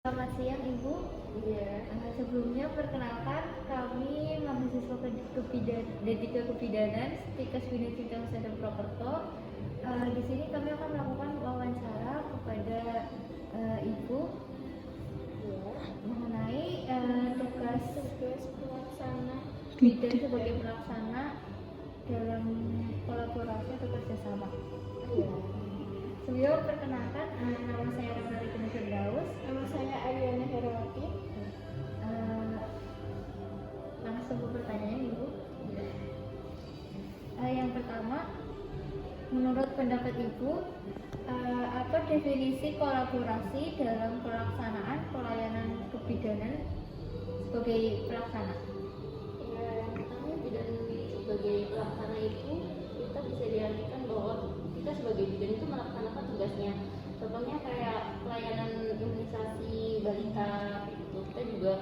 Selamat siang Ibu. Iya. Sebelumnya perkenalkan kami mahasiswa Dedika Kebidanan Stikas Bina Cinta Usaha dan Prokerto. Di sini kami akan melakukan wawancara kepada Ibu mengenai tugas pelaksana bidan sebagai pelaksana dalam kolaborasi atau kerjasama. Sebelum perkenalkan, nama saya Ramli Firdaus. Nama saya Ariana Herawati. Langsung ke pertanyaan Ibu. Yang pertama, menurut pendapat Ibu, apa definisi kolaborasi dalam pelaksanaan pelayanan kebidanan sebagai pelaksana? Yang pertama, bidan sebagai pelaksana itu kita bisa diartikan bahwa kita sebagai bidan itu melaksanakan tugasnya. Contohnya kayak pelayanan imunisasi balita gitu. Kita juga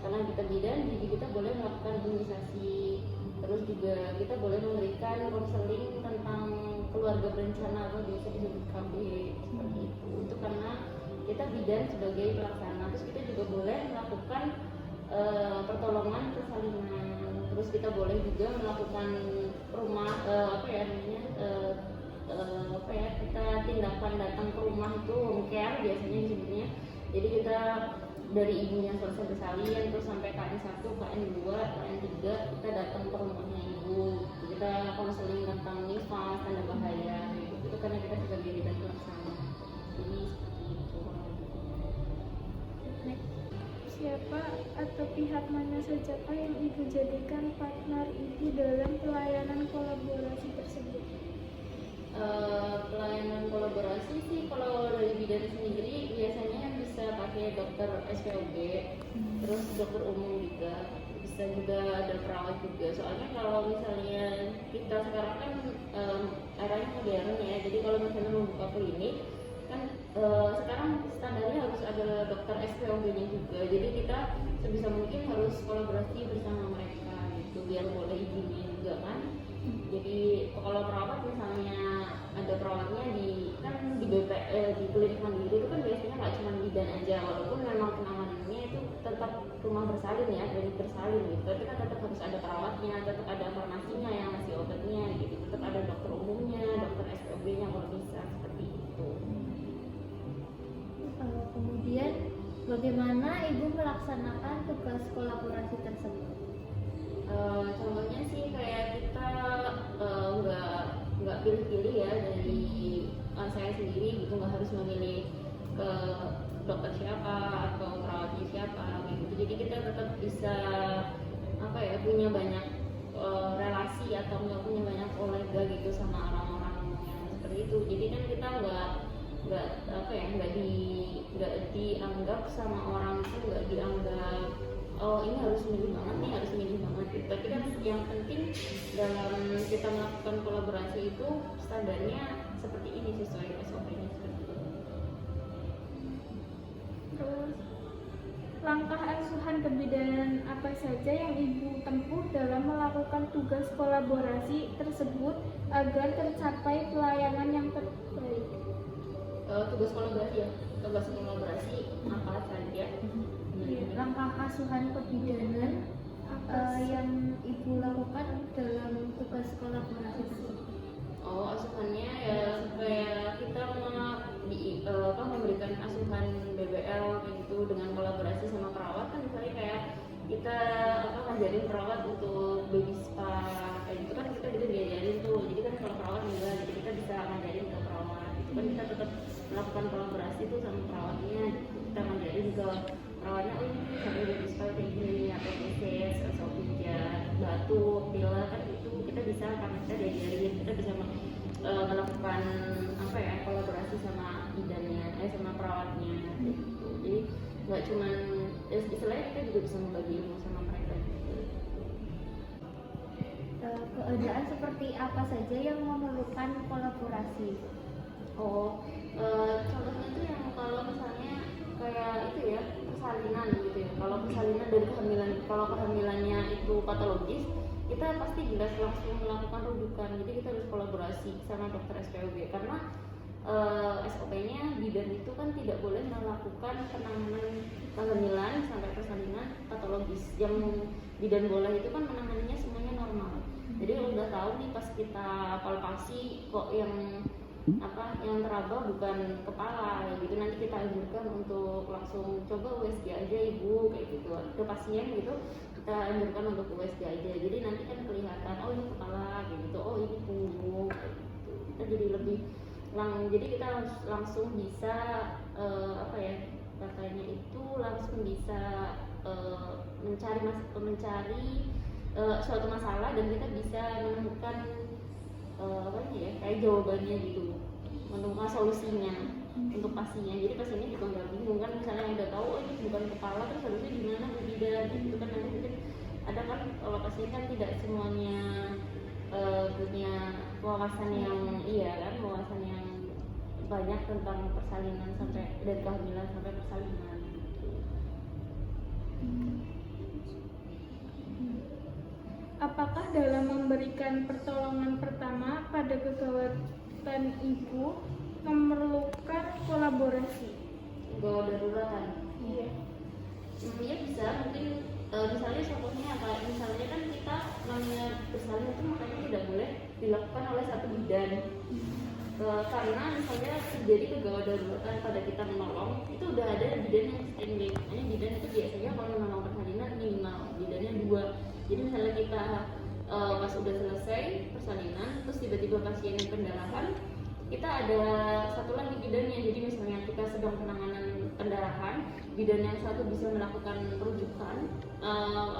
karena kita bidan, jadi kita boleh melakukan imunisasi. Terus juga kita boleh memberikan konseling tentang keluarga berencana atau biasa disebut KB seperti itu. Itu karena kita bidan sebagai pelaksana. Terus kita juga boleh melakukan pertolongan persalinan. Terus kita boleh juga melakukan rumah kita tindakan datang ke rumah itu home care biasanya disebutnya. Jadi kita dari ibunya selesai bersalin terus sampai KN1, KN2, KN3 kita datang ke rumahnya ibu. Kita konseling tentang nifas, tanda bahaya gitu. Itu karena kita sebagai bidan pelaksana. Jadi itu. Siapa atau pihak mana sajakah yang Ibu jadikan partner Ibu dalam pelayanan kolaborasi tersebut? Pelayanan kolaborasi sih kalau dari bidan sendiri biasanya bisa pakai dokter SPOB, terus dokter umum juga, bisa juga ada perawat juga. Soalnya kalau misalnya kita sekarang kan eranya modern ya, jadi kalau misalnya membuka klinik kan sekarang standarnya harus ada dokter SPOB-nya juga. Jadi kita sebisa mungkin harus kolaborasi bersama mereka gitu biar boleh izinnya juga kan. Jadi kalau perawat misalnya ada perawatnya di di klinik mandiri itu kan biasanya nggak cuma bidan aja, walaupun memang penanganannya itu tetap rumah bersalin ya, klinik bersalin gitu, tapi kan tetap harus ada perawatnya, tetap ada farmasinya yang ngasih obatnya gitu, tetap ada dokter umumnya, dokter SPOB-nya kalau bisa seperti itu. Kemudian bagaimana Ibu melaksanakan tugas kolaborasi tersebut? Contohnya sih kayak kita nggak pilih-pilih ya dari saya sendiri gitu, nggak harus memilih ke dokter siapa atau perawatnya siapa gitu. Jadi kita tetap bisa punya banyak relasi atau nggak punya banyak kolega gitu sama orang-orang yang seperti itu. Jadi kan kita nggak dianggap sama orang itu, nggak dianggap oh ini harus milih banget gitu. Tapi kan yang penting dalam kita melakukan kolaborasi itu standarnya seperti ini, sesuai SOP-nya seperti itu. Terus, langkah asuhan kebidanan apa saja yang Ibu tempuh dalam melakukan tugas kolaborasi tersebut agar tercapai pelayanan yang terbaik? Tugas kolaborasi apa saja? Langkah asuhan kebidanan yang Ibu lakukan dalam tugas kolaborasi tersebut. Asuhannya ya supaya kita memberikan asuhan BBL gitu dengan kolaborasi sama perawat kan, misalnya kayak kita ngajarin perawat untuk baby spa kayak gitu kan, kita bisa diajarin tuh. Jadi kan kalau perawat enggak, jadi kita bisa ngajarin ke perawat gitu kan, kita tetap melakukan kolaborasi tuh sama perawatnya. Kita ngajarin ke perawatnya, oh ini sampai baby spa kayak gini, atau meses atau pijat batuk pilek kan, itu kita bisa karena kita diajarin, kita bisa melakukan kolaborasi sama bidannya, sama perawatnya gitu. Jadi nggak cuman istilahnya kita juga bisa membagi ilmu sama mereka gitu. Keadaan seperti apa saja yang memerlukan kolaborasi? Contohnya itu yang kalau misalnya kayak itu ya, persalinan gitu ya. Kalau persalinan dari kehamilan, kalau kehamilannya itu patologis, kita pasti jelas langsung melakukan rujukan. Jadi kita harus kolaborasi sama dokter SPOB karena SOP-nya bidan itu kan tidak boleh melakukan penanganan kehamilan sampai persalinan patologis. Yang bidan boleh itu kan menanganinya semuanya normal. Jadi udah tahu nih pas kita palpasi kok yang teraba bukan kepala gitu, nanti kita anjurkan untuk langsung coba USG aja ibu kayak gitu ke pasien gitu, kita anjurkan untuk USG aja. Jadi nanti kan kelihatan oh ini kepala kayak gitu, oh ini punggung kayak gitu. Kita jadi lebih jadi kita langsung bisa katanya itu langsung bisa mencari suatu masalah dan kita bisa menemukan kayak jawabannya gitu, menemukan solusinya untuk pasiennya. Jadi pasiennya juga nggak bingung kan, misalnya yang udah tahu oh ini bukan kepala terus harusnya gimana berbeda gitu kan. Nanti mungkin ada kan kalau pasien kan tidak semuanya punya wawasan yang wawasan yang banyak tentang persalinan sampai dari kehamilan sampai persalinan gitu. Apakah dalam memberikan pertolongan pertama pada kegawatan ibu memerlukan kolaborasi? Gawat daruratan. Iya. Ya bisa, mungkin misalnya contohnya apa? Misalnya kan kita namanya bersalin itu makanya tidak boleh dilakukan oleh satu bidan. Karena misalnya terjadi kegawat daruratan pada kita menolong, itu udah ada bidan yang standby. Makanya bidan itu biasanya kalau menolong persalinan minimal bidannya 2. Jadi misalnya kita pas udah selesai persalinan, terus tiba-tiba pasien yang pendarahan, kita ada satu lagi bidannya. Jadi misalnya kita sedang penanganan pendarahan, bidan yang satu bisa melakukan rujukan,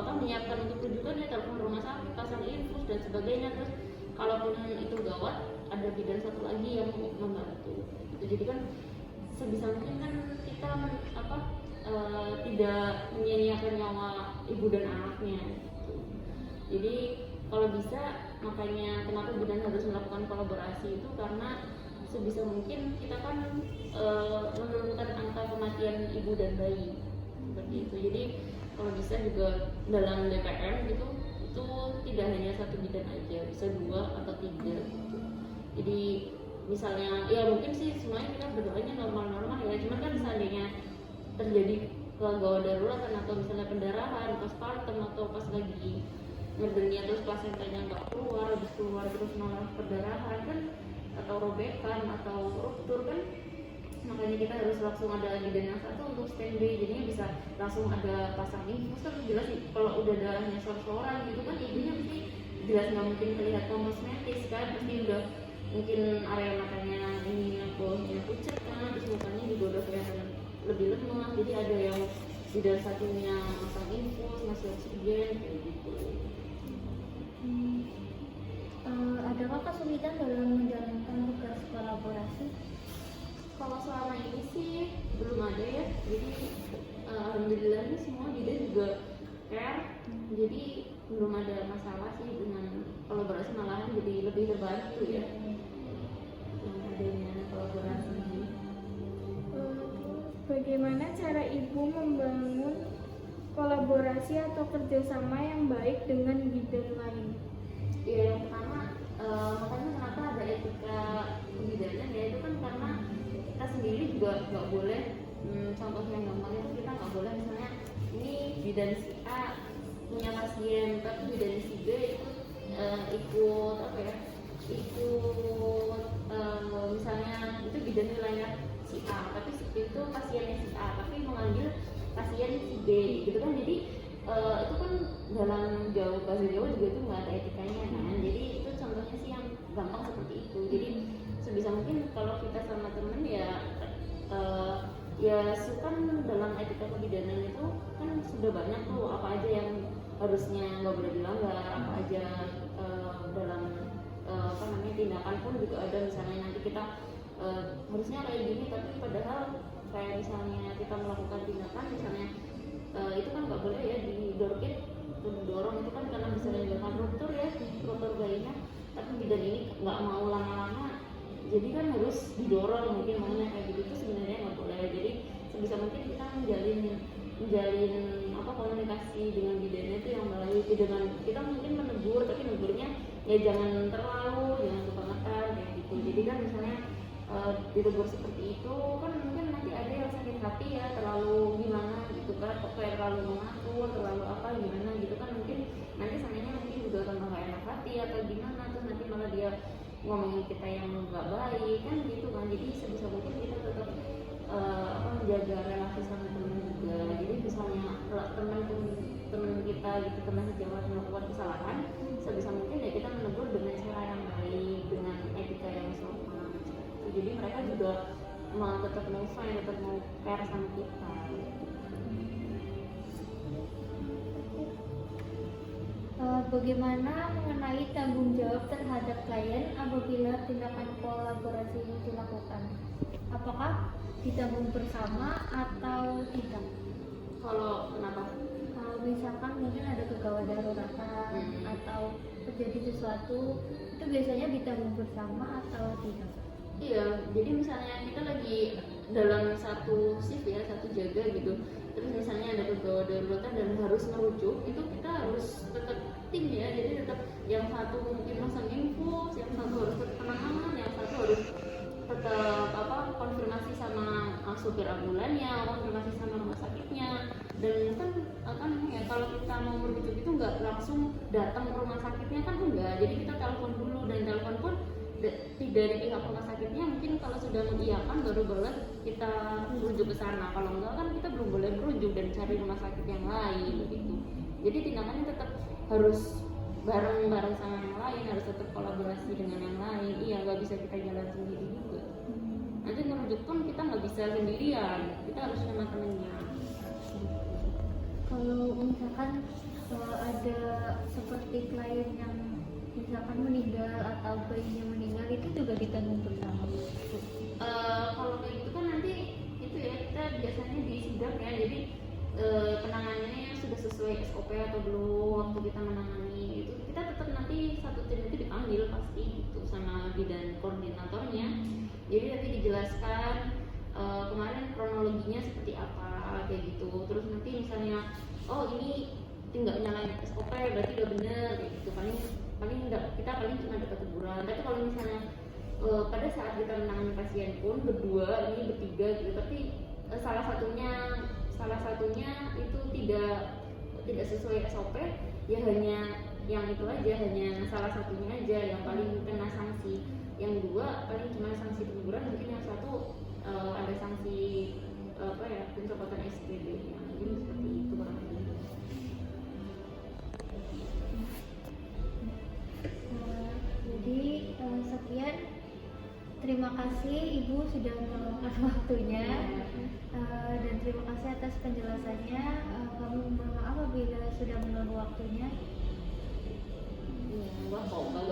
menyiapkan untuk rujukan, ya telepon rumah sakit, pasang infus dan sebagainya. Terus kalaupun itu gawat, ada bidan satu lagi yang membantu. Jadi kan sebisa mungkin kan kita tidak menyia-nyiakan nyawa ibu dan anaknya. Jadi kalau bisa, makanya kenapa bidan harus melakukan kolaborasi itu karena sebisa mungkin kita kan menurunkan angka kematian ibu dan bayi seperti itu. Jadi kalau bisa juga dalam DPM gitu, itu tidak hanya satu bidan aja, bisa 2 atau 3 gitu. Jadi misalnya ya mungkin sih semuanya kita berdoanya normal-normal ya, cuman kan seandainya terjadi kegawat darurat atau misalnya pendarahan, postpartum atau pas lagi ngedengnya terus plasentanya nggak keluar, habis keluar terus malah perdarahan kan, atau robekan atau ruptur kan, makanya kita harus langsung ada bidan yang satu untuk standby. Jadinya bisa langsung ada pasang infus kan jelas sih. Kalau udah darahnya sor-soran gitu kan ibunya pasti jelas nggak mungkin kelihatan kosmetis kan, pasti udah mungkin area matanya ini bawahnya pucat kan, terus mukanya juga udah kelihatan lebih lemah. Jadi ada yang bidan satunya pasang infus, ngasih oksigen kayak gitu. Adakah kesulitan dalam menjalankan tugas kolaborasi? Kalau selama ini sih belum ada ya. Jadi alhamdulillah ini semua bidan juga care. Jadi belum ada masalah sih dengan kolaborasi, malahan jadi lebih terbantu ya dengan adanya kolaborasi ini. Bagaimana cara ibu membangun kolaborasi atau kerjasama yang baik dengan bidan lain? Ya yang pertama, makanya kenapa ada etika kebidanan ya, itu kan karena kita sendiri juga nggak boleh, contoh yang gampang itu kita nggak boleh misalnya ini bidan si A punya pasien tapi bidan si B ikut misalnya itu bidan wilayah si A tapi itu pasiennya si A tapi mengambil pasien si B gitu kan. Jadi itu kan dalam bahasa Jawa juga itu nggak ada etikanya kan. Jadi itu contohnya sih yang gampang seperti itu. Jadi sebisa mungkin kalau kita sama temen ya kan dalam etika kebidanan itu kan sudah banyak tuh apa aja yang harusnya nggak boleh dilanggar, apa aja dalam tindakan pun juga ada. Misalnya nanti kita harusnya kayak gini tapi padahal kayak misalnya kita melakukan tindakan misalnya itu kan nggak boleh ya didorong itu kan karena bisa menyebabkan ruptur ya, ruptur bayinya. Tapi bidan ini nggak mau lama-lama, jadi kan harus didorong mungkin maunya kayak gitu. Itu sebenarnya nggak boleh. Jadi sebisa mungkin kita menjalin komunikasi dengan bidannya itu yang melalui dengan kita mungkin menegur, tapi negurnya ya jangan terlalu, jangan kebangetan kayak gitu. Jadi kan misalnya ditegur seperti itu kan mungkin nanti ada yang sakit hati ya, terlalu gimana gitu kan, kayak terlalu mengatur, terlalu apa gimana gitu kan, mungkin nanti sananya mungkin juga tambah gak enak hati atau gimana, terus nanti malah dia ngomongin kita yang nggak baik kan gitu kan. Jadi sebisa mungkin kita tetap menjaga relasi sama teman juga. Jadi misalnya teman kita gitu, teman sejawat melakukan kesalahan, sebisa mungkin ya kita menegur dengan cara yang baik, dengan etika yang sopan. Jadi mereka juga tetap mau fine, tetap mau fair sama kita. Bagaimana mengenai tanggung jawab terhadap klien apabila tindakan kolaborasi ini dilakukan? Apakah ditanggung bersama atau tidak? Kalau kenapa? Kalau misalkan mungkin ada kegawat daruratan atau terjadi sesuatu, itu biasanya ditanggung bersama atau tidak? Iya, jadi misalnya kita lagi dalam satu shift ya, satu jaga gitu, terus misalnya ada kegawat daruratan dan harus merujuk, itu kita harus tetap tim ya, jadi tetap yang satu mungkin masang infus, yang satu harus tetap penanganan, yang satu harus tetap konfirmasi sama supir ambulannya, konfirmasi sama rumah sakitnya. Dan kan ya kalau kita mau merujuk itu nggak langsung datang ke rumah sakitnya kan enggak, jadi kita telepon dulu, dan telepon pun dari pihak rumah sakitnya mungkin kalau sudah mengiyakan baru boleh kita merujuk ke sana, kalau enggak kan kita belum boleh merujuk dan cari rumah sakit yang lain gitu. Jadi tindakannya tetap harus bareng-bareng sama yang lain, harus tetap kolaborasi dengan yang lain. Iya, nggak bisa kita jalan sendiri juga. Nanti merujuk pun kita nggak bisa sendirian, kita harus sama temennya. Kalau misalkan ada seperti klien yang misalkan meninggal atau bayinya meninggal, itu juga ditanggung bersama. Kalau kayak gitu kan nanti itu ya, kita biasanya di sidang ya, jadi penanganannya sudah sesuai SOP atau belum waktu kita menangani itu, kita tetap nanti satu tim itu dipanggil pasti gitu sama bidan koordinatornya. Jadi nanti dijelaskan kemarin kronologinya seperti apa kayak gitu, terus nanti misalnya oh ini tinggal nyalain SOP berarti udah bener kayak gitu, paling kita paling cuma dapat teguran. Tapi kalau misalnya pada saat kita menangani pasien pun berdua, ini bertiga gitu, tapi salah satunya itu tidak sesuai SOP, ya hanya yang itu aja, hanya salah satunya aja yang paling kena sanksi, yang dua paling cuma sanksi teguran, mungkin yang satu ada sanksi pencopotan SPB ya. Jadi seperti itu kurang lebih. Jadi sekian, terima kasih Ibu sudah meluangkan waktunya, dan terima kasih atas penjelasannya. Kami mohon maaf apabila sudah mengganggu waktunya. Iya, enggak kok, enggak